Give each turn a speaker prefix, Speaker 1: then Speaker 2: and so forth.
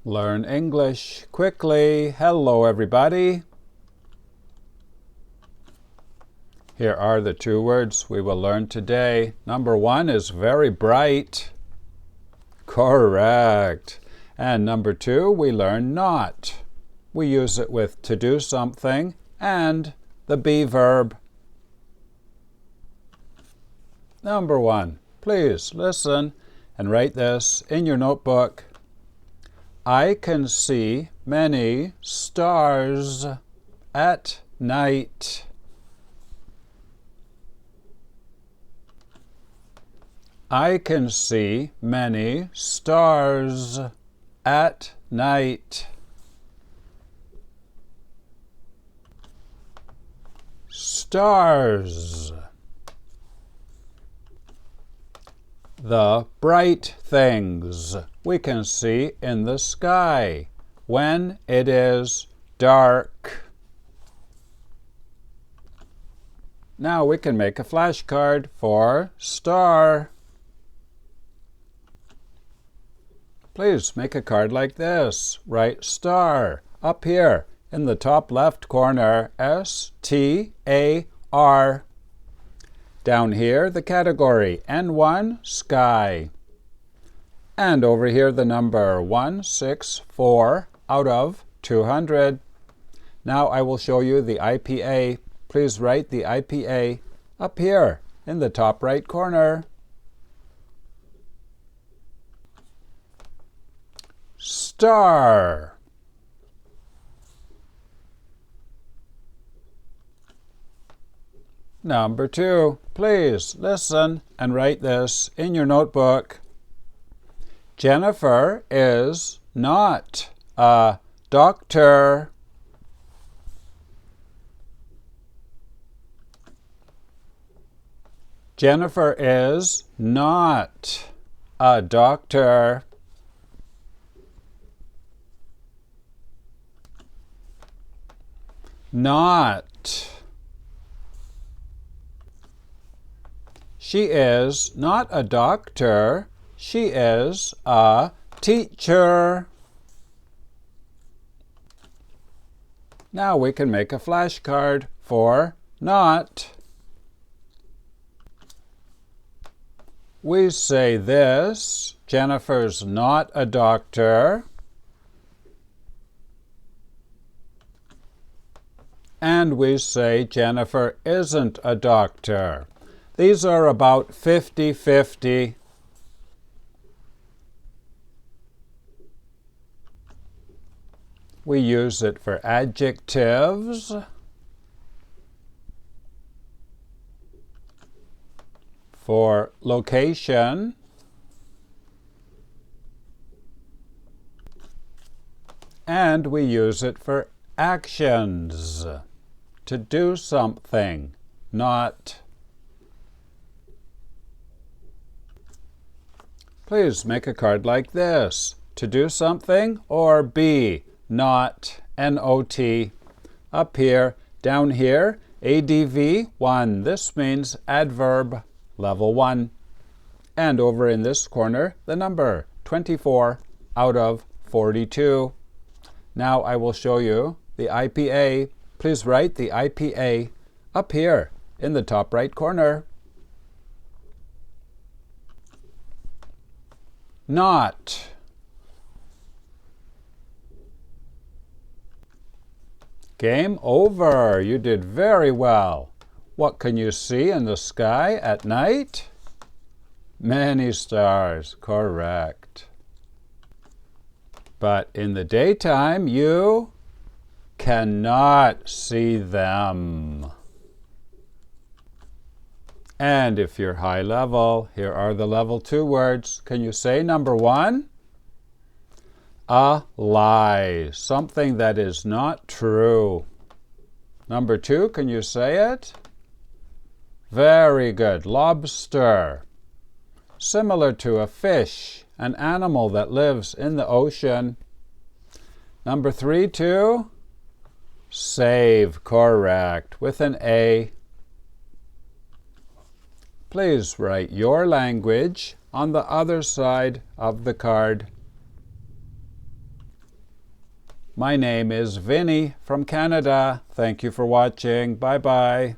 Speaker 1: Learn English quickly. Hello, everybody. Here are the two words we will learn today. Number one is very bright. Correct. And number two, we learn not. We use it with to do something and the be verb. Number one, please listen and write this in your notebook. I can see many stars at night. I can see many stars at night. Stars. The bright things we can see in the sky when it is dark. Now we can make a flashcard for star. Please make a card like this. Write star up here in the top left corner, S-T-A-R. Down here, the category, N1, sky. And over here, the number 164 out of 200. Now I will show you the IPA. Please write the IPA up here in the top right corner. Star. Number two, please listen and write this in your notebook. Jennifer is not a doctor. Jennifer is not a doctor. Not. She is not a doctor. She is a teacher. Now we can make a flashcard for not. We say this, Jennifer's not a doctor. And we say Jennifer isn't a doctor. These are about 50-50. We use it for adjectives, for location, and we use it for actions, to do something, not. Please make a card like this. To do something or be, not, N-O-T. Up here, down here, ADV 1. This means adverb, level 1. And over in this corner, the number 24 out of 42. Now I will show you the IPA. Please write the IPA up here in the top right corner. Not. Game over. You did very well. What can you see in the sky at night? Many stars. Correct. But in the daytime, you cannot see them. And if you're high level, here are the level 2 words. Can you say number 1? A lie, something that is not true. Number 2, can you say it? Very good, lobster. Similar to a fish, an animal that lives in the ocean. Number 3, too? Save, correct, with an A. Please write your language on the other side of the card. My name is Vinny from Canada. Thank you for watching. Bye-bye.